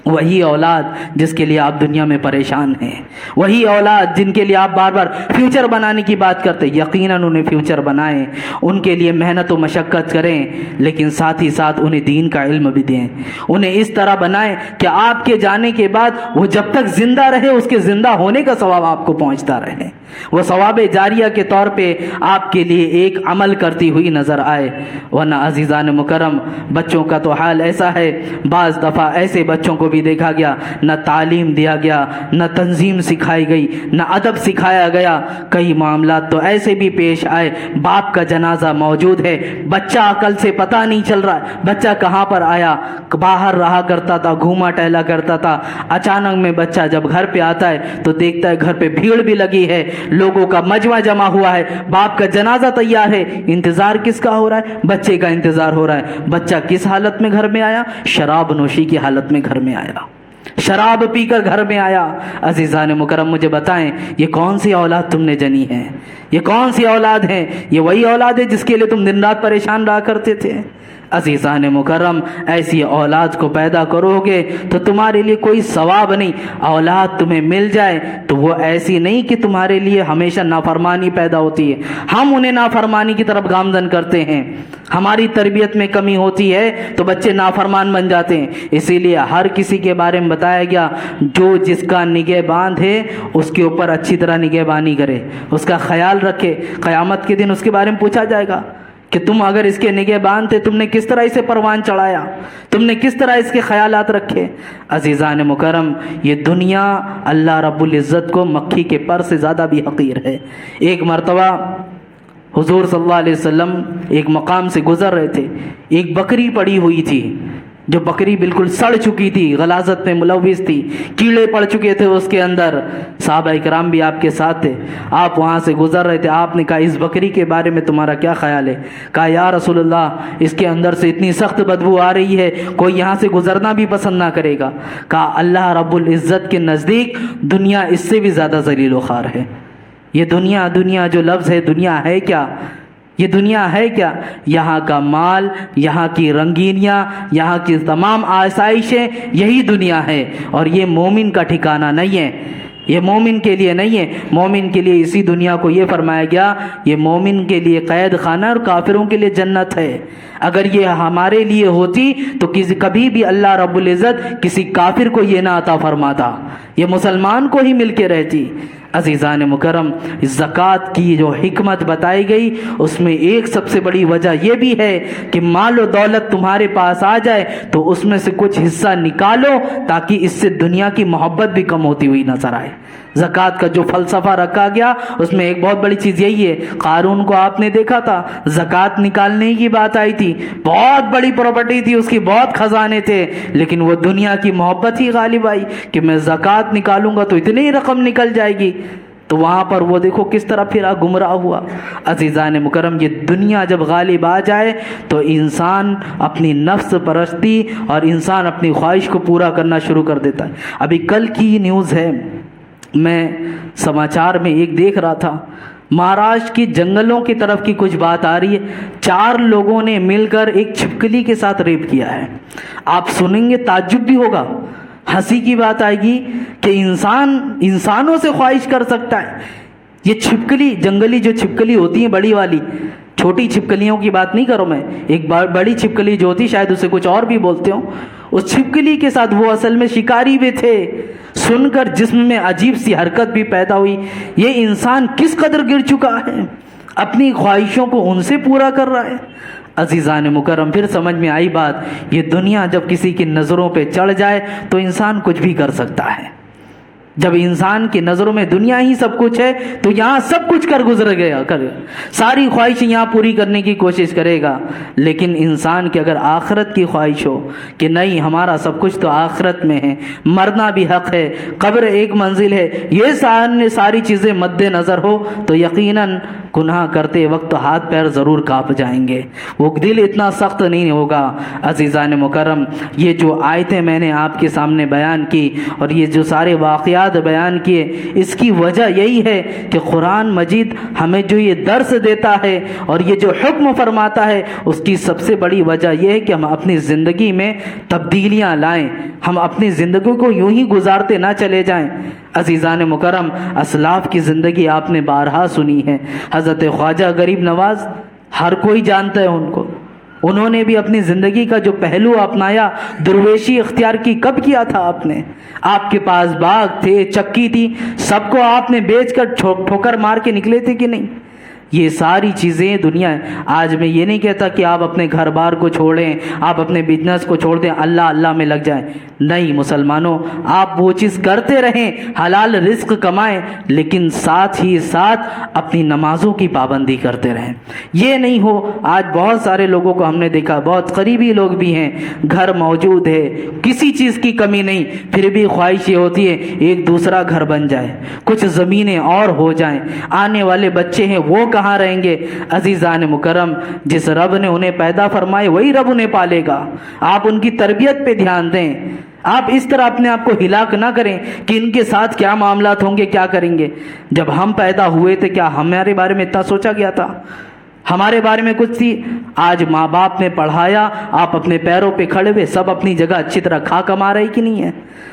وہی اولاد جس کے لیے آپ دنیا میں پریشان ہیں، وہی اولاد جن کے لیے آپ بار بار فیوچر بنانے کی بات کرتے، یقیناً انہیں فیوچر بنائیں، ان کے لیے محنت و مشقت کریں، لیکن ساتھ ہی ساتھ انہیں دین کا علم بھی دیں، انہیں اس طرح بنائیں کہ آپ کے جانے کے بعد وہ جب تک زندہ رہے اس کے زندہ ہونے کا ثواب آپ کو پہنچتا رہے، وہ ثواب جاریہ کے طور پہ آپ کے لیے ایک عمل کرتی ہوئی نظر آئے۔ ورنہ عزیزان مکرم، بچوں کا تو حال ایسا ہے، بعض دفعہ ایسے بچوں کو بھی دیکھا گیا نہ تعلیم دیا گیا، نہ تنظیم سکھائی گئی، نہ ادب سکھایا گیا۔ کئی معاملات تو ایسے بھی پیش آئے، باپ کا جنازہ موجود ہے، بچہ عقل سے پتہ نہیں چل رہا ہے بچہ کہاں پر آیا، باہر رہا کرتا تھا، گھوما ٹہلا کرتا تھا، اچانک میں بچہ جب گھر پہ آتا ہے تو دیکھتا ہے گھر پہ بھیڑ بھی لگی ہے، لوگوں کا مجمع جمع ہوا ہے، باپ کا جنازہ تیار ہے، انتظار کس کا ہو رہا ہے؟ بچے کا انتظار ہو رہا ہے۔ بچہ کس حالت میں گھر میں آیا؟ شراب نوشی کی حالت میں گھر میں آیا، شراب پی کر گھر میں آیا۔ عزیزان مکرم، مجھے بتائیں یہ کون سی اولاد تم نے جنی ہے؟ یہ کون سی اولاد ہے؟ یہ وہی اولاد ہے جس کے لیے تم دن رات پریشان رہا کرتے تھے؟ عزیزان مکرم، ایسی اولاد کو پیدا کرو گے تو تمہارے لیے کوئی ثواب نہیں۔ اولاد تمہیں مل جائے تو وہ ایسی نہیں کہ تمہارے لیے ہمیشہ نافرمانی پیدا ہوتی ہے، ہم انہیں نافرمانی کی طرف گامزن کرتے ہیں، ہماری تربیت میں کمی ہوتی ہے تو بچے نافرمان بن جاتے ہیں۔ اسی لیے ہر کسی کے بارے میں بتایا گیا جو جس کا نگہبان ہے اس کے اوپر اچھی طرح نگہبانی کرے، اس کا خیال رکھے، قیامت کے دن اس کے بارے میں پوچھا جائے گا کہ تم اگر اس کے نگہبان تھے تم نے کس طرح اسے پروان چڑھایا، تم نے کس طرح اس کے خیالات رکھے۔ عزیزان مکرم، یہ دنیا اللہ رب العزت کو مکھی کے پر سے زیادہ بھی حقیر ہے۔ ایک مرتبہ حضور صلی اللہ علیہ وسلم ایک مقام سے گزر رہے تھے، ایک بکری پڑی ہوئی تھی، جو بکری بالکل سڑ چکی تھی، غلاظت میں ملوث تھی، کیڑے پڑ چکے تھے اس کے اندر۔ صحابہ کرام بھی آپ کے ساتھ تھے، آپ وہاں سے گزر رہے تھے، آپ نے کہا اس بکری کے بارے میں تمہارا کیا خیال ہے؟ کہا یا رسول اللہ اس کے اندر سے اتنی سخت بدبو آ رہی ہے کوئی یہاں سے گزرنا بھی پسند نہ کرے گا۔ کہا اللہ رب العزت کے نزدیک دنیا اس سے بھی زیادہ ذلیل و خوار ہے۔ یہ دنیا جو لفظ ہے، دنیا ہے کیا؟ یہ دنیا ہے کیا؟ یہاں کا مال، یہاں کی رنگینیاں، یہاں کی تمام آسائشیں، یہی دنیا ہے، اور یہ مومن کا ٹھکانہ نہیں ہے، یہ مومن کے لیے نہیں ہے۔ مومن کے لیے اسی دنیا کو یہ فرمایا گیا یہ مومن کے لیے قید خانہ اور کافروں کے لیے جنت ہے۔ اگر یہ ہمارے لیے ہوتی تو کبھی بھی اللہ رب العزت کسی کافر کو یہ نہ عطا فرماتا، یہ مسلمان کو ہی مل کے رہتی۔ عزیزان مکرم، زکوٰۃ کی جو حکمت بتائی گئی اس میں ایک سب سے بڑی وجہ یہ بھی ہے کہ مال و دولت تمہارے پاس آ جائے تو اس میں سے کچھ حصہ نکالو تاکہ اس سے دنیا کی محبت بھی کم ہوتی ہوئی نظر آئے۔ زکوٰۃ کا جو فلسفہ رکھا گیا اس میں ایک بہت بڑی چیز یہی ہے۔ قارون کو آپ نے دیکھا تھا، زکوٰۃ نکالنے کی بات آئی تھی، بہت بڑی پراپرٹی تھی اس کی، بہت خزانے تھے، لیکن وہ دنیا کی محبت ہی غالب آئی کہ میں زکوٰۃ نکالوں گا تو اتنی ہی رقم نکل جائے گی، تو وہاں پر وہ دیکھو کس طرح پھرا، گمراہ ہوا۔ عزیزان مکرم، یہ دنیا جب غالب آ جائے تو انسان اپنی نفس پرستی اور انسان اپنی خواہش کو پورا کرنا شروع کر دیتا ہے۔ ابھی کل کی نیوز ہے، میں سماچار میں ایک دیکھ رہا تھا، مہاراشٹر کی جنگلوں کی طرف کی کچھ بات آ رہی ہے، 4 لوگوں نے مل کر ایک چھپکلی کے ساتھ ریپ کیا ہے۔ آپ سنیں گے تعجب بھی ہوگا، ہنسی کی بات آئے گی کہ انسان انسانوں سے خواہش کر سکتا ہے۔ یہ چھپکلی، جنگلی جو چھپکلی ہوتی ہیں بڑی والی، چھوٹی چھپکلیوں کی بات نہیں کروں میں، ایک بڑی چھپکلی جو ہوتی شاید اسے کچھ اور بھی بولتے ہوں، اس چھپکلی کے ساتھ وہ اصل میں شکاری بھی تھے۔ سن کر جسم میں عجیب سی حرکت بھی پیدا ہوئی، یہ انسان کس قدر گر چکا ہے، اپنی خواہشوں کو ان سے پورا کر رہا ہے۔ عزیزان مکرم، پھر سمجھ میں آئی بات، یہ دنیا جب کسی کی نظروں پہ چڑھ جائے تو انسان کچھ بھی کر سکتا ہے۔ جب انسان کی نظروں میں دنیا ہی سب کچھ ہے تو یہاں سب کچھ کر گزر گیا، ساری خواہشیں یہاں پوری کرنے کی کوشش کرے گا۔ لیکن انسان کی اگر آخرت کی خواہش ہو کہ نہیں ہمارا سب کچھ تو آخرت میں ہے، مرنا بھی حق ہے، قبر ایک منزل ہے، یہ ساری چیزیں مد نظر ہو تو یقیناً گناہ کرتے وقت ہاتھ پیر ضرور کانپ جائیں گے، وہ دل اتنا سخت نہیں ہوگا۔ عزیزان مکرم، یہ جو آیتیں میں نے آپ کے سامنے بیان کی اور یہ جو سارے واقعات نکات بیان کیے. اس کی وجہ یہی ہے کہ قرآن مجید ہمیں جو یہ درس دیتا ہے اور یہ جو حکم فرماتا ہے اس کی سب سے بڑی وجہ یہ ہے کہ ہم اپنی زندگی میں تبدیلیاں لائیں, ہم اپنی زندگی کو یوں ہی گزارتے نہ چلے جائیں. عزیزان مکرم, اسلاف کی زندگی آپ نے بارہا سنی ہے. حضرت خواجہ غریب نواز ہر کوئی جانتا ہے ان کو. انہوں نے بھی اپنی زندگی کا جو پہلو اپنایا, درویشی اختیار کی, کب کیا تھا آپ نے؟ آپ کے پاس باغ تھے, چکی تھی, سب کو آپ نے بیچ کر ٹھوکر مار کے نکلے تھے کہ نہیں؟ یہ ساری چیزیں دنیا ہے. آج میں یہ نہیں کہتا کہ آپ اپنے گھر بار کو چھوڑیں, آپ اپنے بزنس کو چھوڑ دیں, اللہ اللہ میں لگ جائیں. نہیں مسلمانوں, آپ وہ چیز کرتے رہیں, حلال رزق کمائیں, لیکن ساتھ ہی ساتھ اپنی نمازوں کی پابندی کرتے رہیں. یہ نہیں ہو, آج بہت سارے لوگوں کو ہم نے دیکھا, بہت قریبی لوگ بھی ہیں, گھر موجود ہے, کسی چیز کی کمی نہیں, پھر بھی خواہش یہ ہوتی ہے ایک دوسرا گھر بن جائے, کچھ زمینیں اور ہو جائیں, آنے والے بچے ہیں وہ کہاں رہیں گے؟ عزیزان مکرم, جس رب نے انہیں پیدا فرمائے وہی رب انہیں پالے گا. آپ ان کی تربیت پہ دھیان دیں. آپ اس طرح اپنے آپ کو ہلاک نہ کریں کہ ان کے ساتھ کیا معاملات ہوں گے, کیا کریں گے. جب ہم پیدا ہوئے تھے کیا ہمارے بارے میں اتنا سوچا گیا تھا؟ ہمارے بارے میں کچھ تھی؟ آج ماں باپ نے پڑھایا, آپ اپنے پیروں پہ کھڑے ہوئے, سب اپنی جگہ اچھی طرح کھا کما رہے کہ نہیں ہے؟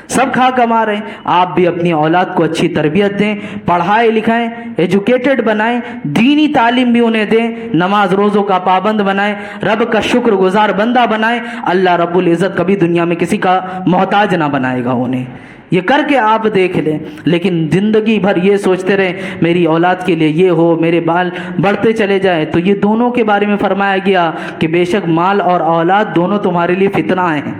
سب کھا کما رہے ہیں. آپ بھی اپنی اولاد کو اچھی تربیت دیں, پڑھائیں لکھائیں, ایجوکیٹڈ بنائیں, دینی تعلیم بھی انہیں دیں, نماز روزوں کا پابند بنائیں, رب کا شکر گزار بندہ بنائیں. اللہ رب العزت کبھی دنیا میں کسی کا محتاج نہ بنائے گا انہیں. یہ کر کے آپ دیکھ لیں. لیکن زندگی بھر یہ سوچتے رہیں میری اولاد کے لیے یہ ہو, میرے بال بڑھتے چلے جائیں, تو یہ دونوں کے بارے میں فرمایا گیا کہ بے شک مال اور اولاد دونوں تمہارے لیے فتنہ ہیں,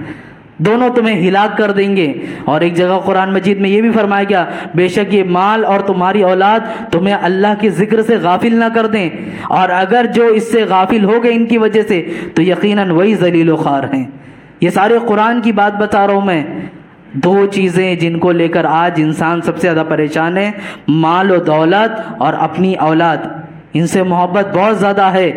دونوں تمہیں ہلاک کر دیں گے. اور ایک جگہ قرآن مجید میں یہ بھی فرمایا گیا بے شک یہ مال اور تمہاری اولاد تمہیں اللہ کے ذکر سے غافل نہ کر دیں, اور اگر جو اس سے غافل ہو گئے ان کی وجہ سے تو یقیناً وہی ذلیل و خوار ہیں. یہ سارے قرآن کی بات بتا رہا ہوں میں. دو چیزیں جن کو لے کر آج انسان سب سے زیادہ پریشان ہے, مال و دولت اور اپنی اولاد. ان سے محبت بہت زیادہ ہے,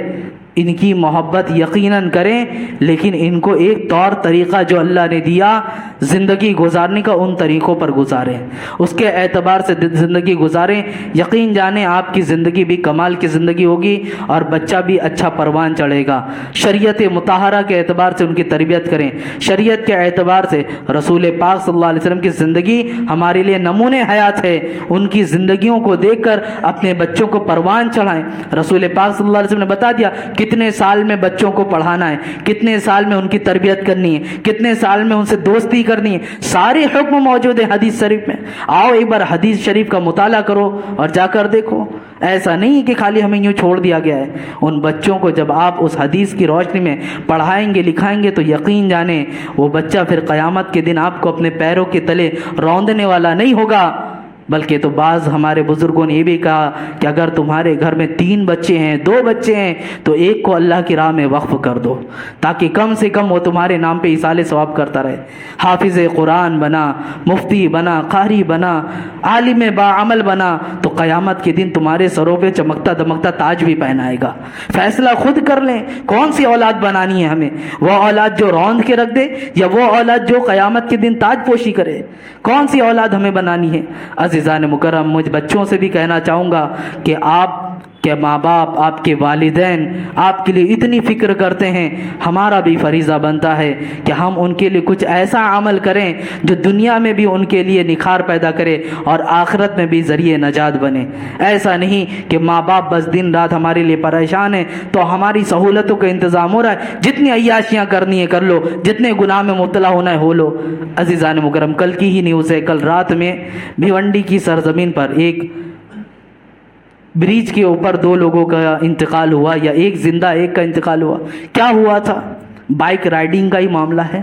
ان کی محبت یقیناً کریں, لیکن ان کو ایک طور طریقہ جو اللہ نے دیا زندگی گزارنے کا, ان طریقوں پر گزاریں, اس کے اعتبار سے زندگی گزاریں. یقین جانیں آپ کی زندگی بھی کمال کی زندگی ہوگی اور بچہ بھی اچھا پروان چڑھے گا. شریعت مطہرہ کے اعتبار سے ان کی تربیت کریں, شریعت کے اعتبار سے رسول پاک صلی اللہ علیہ وسلم کی زندگی ہمارے لیے نمونہ حیات ہے, ان کی زندگیوں کو دیکھ کر اپنے بچوں کو پروان چڑھائیں. رسول پاک صلی اللہ علیہ وسلم نے بتا دیا کتنے سال میں بچوں کو پڑھانا ہے, کتنے سال میں ان کی تربیت کرنی ہے, کتنے سال میں ان سے دوستی کرنی ہے, سارے حکم موجود ہیں حدیث شریف میں. آؤ ایک بار حدیث شریف کا مطالعہ کرو اور جا کر دیکھو. ایسا نہیں کہ خالی ہمیں یوں چھوڑ دیا گیا ہے. ان بچوں کو جب آپ اس حدیث کی روشنی میں پڑھائیں گے لکھائیں گے تو یقین جانیں وہ بچہ پھر قیامت کے دن آپ کو اپنے پیروں کے تلے روندنے والا نہیں ہوگا. بلکہ تو بعض ہمارے بزرگوں نے یہ بھی کہا کہ اگر تمہارے گھر میں 3 بچے ہیں, 2 بچے ہیں, تو ایک کو اللہ کی راہ میں وقف کر دو تاکہ کم سے کم وہ تمہارے نام پہ ایصال ثواب کرتا رہے. حافظ قرآن بنا, مفتی بنا, قاری بنا, عالم باعمل بنا, تو قیامت کے دن تمہارے سروں پہ چمکتا دمکتا تاج بھی پہنائے گا. فیصلہ خود کر لیں کون سی اولاد بنانی ہے ہمیں, وہ اولاد جو روند کے رکھ دے یا وہ اولاد جو قیامت کے دن تاج پوشی کرے, کون سی اولاد ہمیں بنانی ہے. عزیزان مکرم, مجھ بچوں سے بھی کہنا چاہوں گا کہ آپ کہ ماں باپ, آپ کے والدین آپ کے لیے اتنی فکر کرتے ہیں, ہمارا بھی فریضہ بنتا ہے کہ ہم ان کے لیے کچھ ایسا عمل کریں جو دنیا میں بھی ان کے لیے نکھار پیدا کرے اور آخرت میں بھی ذریعہ نجات بنے. ایسا نہیں کہ ماں باپ بس دن رات ہمارے لیے پریشان ہیں تو ہماری سہولتوں کا انتظام ہو رہا ہے, جتنی عیاشیاں کرنی ہے کر لو, جتنے گناہ میں مبتلا ہونا ہے ہو لو. عزیزان مکرم, کل کی ہی نیوز ہے, کل رات میں بھیونڈی کی سرزمین پر ایک بریج کے اوپر 2 لوگوں کا انتقال ہوا, یا ایک زندہ ایک کا انتقال ہوا. کیا ہوا تھا؟ بائک رائڈنگ کا ہی معاملہ ہے.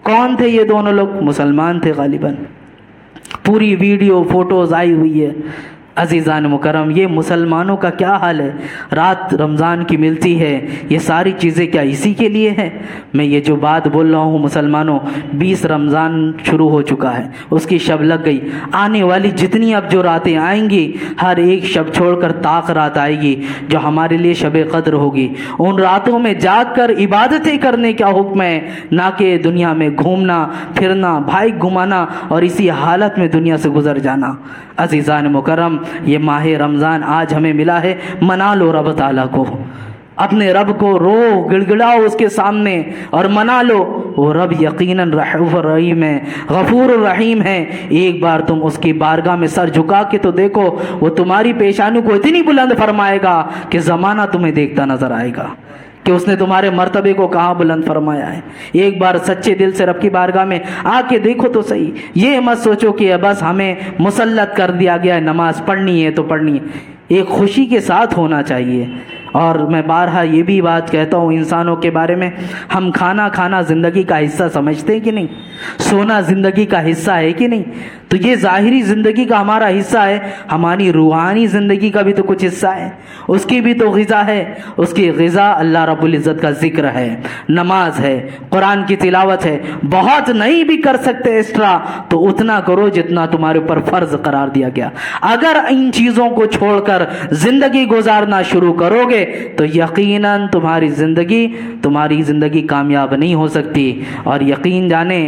کون تھے یہ دونوں لوگ؟ مسلمان تھے غالباً. پوری ویڈیو فوٹوز آئی ہوئی ہے. عزیزان مکرم، یہ مسلمانوں کا کیا حال ہے؟ رات رمضان کی ملتی ہے، یہ ساری چیزیں کیا اسی کے لیے ہیں؟ میں یہ جو بات بول رہا ہوں مسلمانوں، 20 رمضان شروع ہو چکا ہے، اس کی شب لگ گئی، آنے والی جتنی اب جو راتیں آئیں گی، ہر ایک شب چھوڑ کر طاق رات آئے گی جو ہمارے لیے شب قدر ہوگی۔ ان راتوں میں جاگ کر عبادتیں کرنے کا حکم ہے، نہ کہ دنیا میں گھومنا پھرنا، بھائی گھمانا اور اسی حالت میں دنیا سے گزر جانا۔ عزیزان مکرم، یہ ماہ رمضان آج ہمیں ملا ہے، منا لو رب تعالیٰ کو، اپنے رب کو رو گڑ گڑاؤ اس کے سامنے اور منا لو۔ وہ رب یقیناً رحیم الرحیم ہے، غفور الرحیم ہے۔ ایک بار تم اس کی بارگاہ میں سر جھکا کے تو دیکھو، وہ تمہاری پیشانی کو اتنی بلند فرمائے گا کہ زمانہ تمہیں دیکھتا نظر آئے گا کہ اس نے تمہارے مرتبے کو کہاں بلند فرمایا ہے۔ ایک بار سچے دل سے رب کی بارگاہ میں آ کے دیکھو تو صحیح، یہ مت سوچو کہ بس ہمیں مسلط کر دیا گیا ہے، نماز پڑھنی ہے تو پڑھنی ہے۔ ایک خوشی کے ساتھ ہونا چاہیے۔ اور میں بارہا یہ بھی بات کہتا ہوں انسانوں کے بارے میں، ہم کھانا زندگی کا حصہ سمجھتے ہیں کہ نہیں؟ سونا زندگی کا حصہ ہے کہ نہیں؟ تو یہ ظاہری زندگی کا ہمارا حصہ ہے، ہماری روحانی زندگی کا بھی تو کچھ حصہ ہے، اس کی بھی تو غذا ہے۔ اس کی غذا اللہ رب العزت کا ذکر ہے، نماز ہے، قرآن کی تلاوت ہے۔ بہت نہیں بھی کر سکتے ایکسٹرا تو اتنا کرو جتنا تمہارے اوپر فرض قرار دیا گیا۔ اگر ان چیزوں کو چھوڑ کر زندگی گزارنا شروع کرو گے تو یقیناً تمہاری زندگی کامیاب نہیں ہو سکتی۔ اور یقین جانے،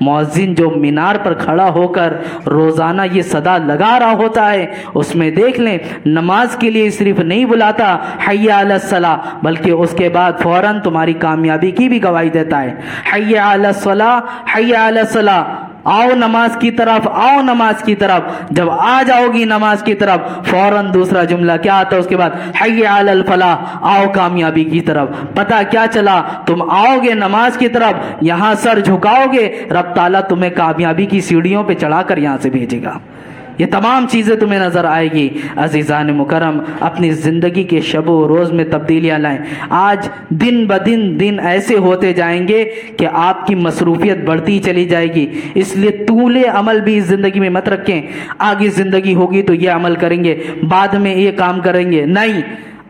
مؤذن جو مینار پر کھڑا ہو کر روزانہ یہ صدا لگا رہا ہوتا ہے، اس میں دیکھ لیں نماز کے لیے صرف نہیں بلاتا حی علی الصلاۃ، بلکہ اس کے بعد فوراً تمہاری کامیابی کی بھی گواہی دیتا ہے۔ حی علی الصلاۃ، حی علی الصلاۃ، آؤ نماز کی طرف، آؤ نماز کی طرف۔ جب آ جاؤ گی نماز کی طرف، فوراً دوسرا جملہ کیا آتا ہے اس کے بعد؟ حی علی الفلاح، آؤ کامیابی کی طرف۔ پتہ کیا چلا؟ تم آؤ گے نماز کی طرف، یہاں سر جھکاؤ گے، رب تعالیٰ تمہیں کامیابی کی سیڑھیوں پہ چڑھا کر یہاں سے بھیجے گا۔ یہ تمام چیزیں تمہیں نظر آئے گی۔ عزیزان مکرم، اپنی زندگی کے شب و روز میں تبدیلیاں لائیں۔ آج دن بدن دن ایسے ہوتے جائیں گے کہ آپ کی مصروفیت بڑھتی چلی جائے گی، اس لیے طول عمل بھی اس زندگی میں مت رکھیں۔ آگے زندگی ہوگی تو یہ عمل کریں گے، بعد میں یہ کام کریں گے، نہیں۔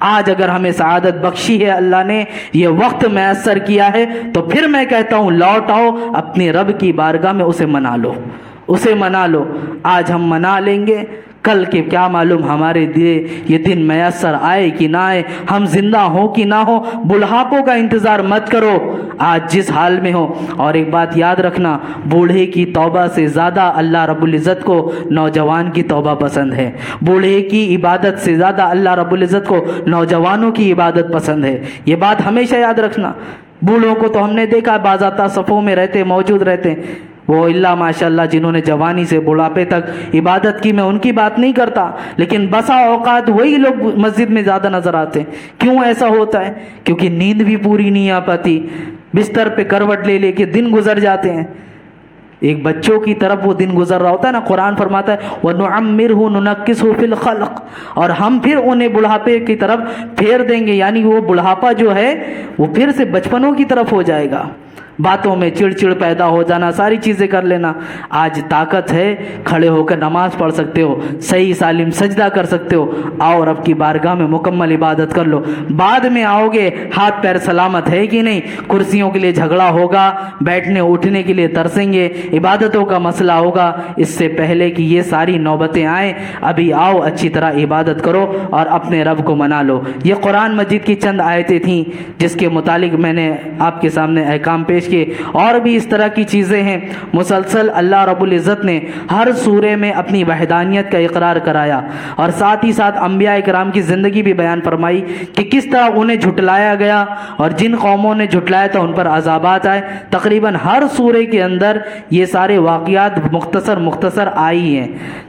آج اگر ہمیں سعادت بخشی ہے اللہ نے، یہ وقت میسر کیا ہے، تو پھر میں کہتا ہوں لوٹ آؤ اپنے رب کی بارگاہ میں، اسے منا لو، اسے منا لو۔ آج ہم منا لیں گے، کل کے کیا معلوم ہمارے لیے یہ دن میسر آئے کہ نہ آئے، ہم زندہ ہو کہ نہ ہو۔ بڑھاپوں کا انتظار مت کرو، آج جس حال میں ہو۔ اور ایک بات یاد رکھنا، بوڑھے کی توبہ سے زیادہ اللہ رب العزت کو نوجوان کی توبہ پسند ہے، بوڑھے کی عبادت سے زیادہ اللہ رب العزت کو نوجوانوں کی عبادت پسند ہے۔ یہ بات ہمیشہ یاد رکھنا۔ بوڑھوں کو تو ہم نے دیکھا باضابطہ صفوں میں رہتے، موجود رہتے، وہ اللہ ماشاء اللہ جنہوں نے جوانی سے بڑھاپے تک عبادت کی، میں ان کی بات نہیں کرتا، لیکن بسا اوقات وہی لوگ مسجد میں زیادہ نظر آتے ہیں۔ کیوں ایسا ہوتا ہے؟ کیونکہ نیند بھی پوری نہیں آ پاتی، بستر پہ کروٹ لے لے کے دن گزر جاتے ہیں۔ ایک بچوں کی طرف وہ دن گزر رہا ہوتا ہے نا، قرآن فرماتا ہے وَنُعَمِّرْهُ نُنَكِّسْهُ فِي الْخَلْقِ، اور ہم پھر انہیں بڑھاپے کی طرف پھیر دیں گے، یعنی وہ بڑھاپا جو ہے وہ پھر سے بچپنوں کی طرف ہو جائے گا۔ باتوں میں چڑ پیدا ہو جانا، ساری چیزیں کر لینا۔ آج طاقت ہے، کھڑے ہو کر نماز پڑھ سکتے ہو، صحیح سالم سجدہ کر سکتے ہو، آؤ رب کی بارگاہ میں مکمل عبادت کر لو۔ بعد میں آؤ گے، ہاتھ پیر سلامت ہے کہ نہیں، کرسیوں کے لیے جھگڑا ہوگا، بیٹھنے اٹھنے کے لیے ترسیں گے، عبادتوں کا مسئلہ ہوگا۔ اس سے پہلے کہ یہ ساری نوبتیں آئیں، ابھی آؤ اچھی طرح عبادت کرو اور اپنے رب کو منا لو۔ یہ قرآن مجید کی چند آیتیں تھیں جس کے متعلق میں نے آپ کے سامنے احکام پیش کہ اور بھی اس طرح کی چیزیں ہیں۔ مسلسل اللہ رب العزت نے ہر سورے میں اپنی وحدانیت کا اقرار کرایا، اور ساتھ ہی ساتھ انبیاء کرام کی زندگی بھی بیان فرمائی کہ کس طرح انہیں جھٹلایا گیا، اور جن قوموں نے جھٹلایا تھا ان پر عذابات آئے۔ تقریباً ہر سورے کے اندر یہ سارے واقعات مختصر آئی ہیں،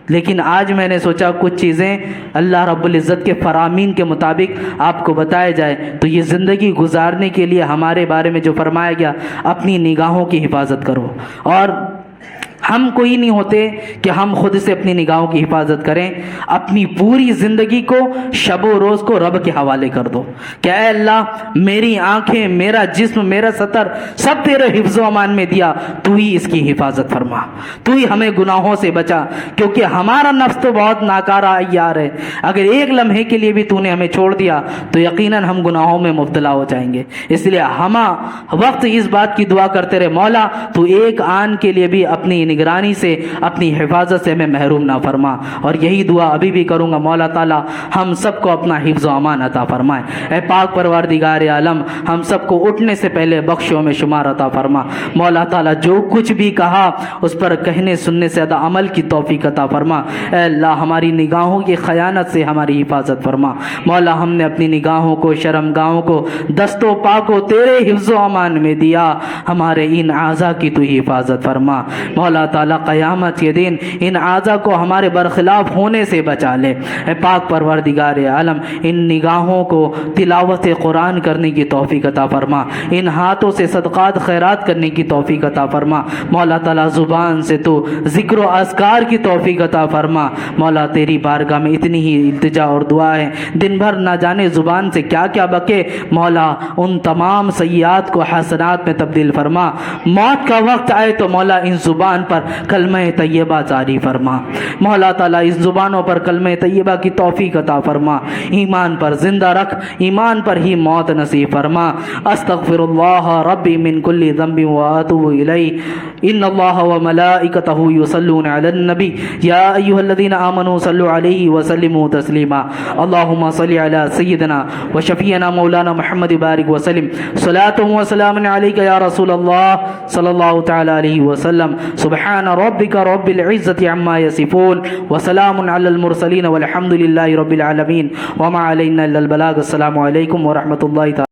لیکن آج میں نے سوچا کچھ چیزیں اللہ رب العزت کے فرامین کے مطابق آپ کو بتایا جائے، تو یہ زندگی گزارنے کے لیے ہمارے بارے میں جو فرمایا گیا، اپنی نگاہوں کی حفاظت کرو۔ اور ہم کوئی نہیں ہوتے کہ ہم خود سے اپنی نگاہوں کی حفاظت کریں. اپنی پوری زندگی کو شب و روز کو رب کے حوالے کر دو کہ اے اللہ میری آنکھیں، میرا جسم، میرا سطر سب تیرے حفظ و امان میں دیا، تو ہی اس کی حفاظت فرما، تو ہی ہمیں گناہوں سے بچا، کیونکہ ہمارا نفس تو بہت ناکارہ عیار ہے. اگر ایک لمحے کے لیے بھی تو نے ہمیں چھوڑ دیا تو یقیناً ہم گناہوں میں مبتلا ہو جائیں گے. اس لیے ہم وقت اس بات کی دعا کرتے رہے، مولا تو ایک آن کے لیے بھی اپنی نگرانی سے، اپنی حفاظت سے ہمیں محروم نہ فرما. اور یہی دعا ابھی بھی کروں گا، مولا تعالیٰ ہم سب کو اپنا حفظ و امان عطا فرمائے. اے پاک پروردگار عالم، ہم سب کو اٹھنے سے پہلے بخشوں میں شمار عطا فرما. مولا تعالیٰ جو کچھ بھی کہا اس پر کہنے سننے سے زیادہ عمل کی توفیق عطا فرما. اے اللہ ہماری نگاہوں کی خیانت سے ہماری حفاظت فرما. مولا ہم نے اپنی نگاہوں کو، شرمگاہوں کو، دست و پا کو تیرے حفظ و امان میں دیا، ہمارے ان اعضاء کی تو حفاظت فرما. مولا تعالیٰ قیامت کے دن ان اعضاء کو ہمارے برخلاف ہونے سے بچا لے. اے پاک پروردگار عالم ان نگاہوں کو تلاوت قرآن کرنے کی توفیق عطا فرما، ان ہاتھوں سے صدقات خیرات کرنے کی توفیق عطا فرما. مولا تعالیٰ زبان سے تو ذکر و اذکار کی توفیق عطا فرما. مولا تیری بارگاہ میں اتنی ہی التجا اور دعا ہے، دن بھر نہ جانے زبان سے کیا کیا بکے، مولا ان تمام سیئات کو حسنات میں تبدیل فرما. موت کا وقت آئے تو مولا ان زبان پر کلمہ طیبہ جاری فرما. مولا تعالیٰ اس زبانوں پر کلمہ طیبہ کی توفیق عطا فرما. ایمان پر زندہ رکھ، ایمان پر ہی موت نصیب فرما. استغفر اللہ ربی من کل ذنب واتوب الیہ. ان اللہ وملائکتہ یصلون علی النبی یا ایھا الذین آمنوا صلوا علیہ وسلموا تسلیما. اللہم صل علی سیدنا وشفیعنا مولانا محمد بارک وسلم. صلاۃ و سلام علیک یا رسول اللہ صلی اللہ تعالی علیہ وسلم. سبحان ربک رب العزۃ عما یصفون وسلام علی المرسلین والحمد للہ رب العالمین وما علینا الا البلاغ. السلام علیکم ورحمۃ اللہ تعالی.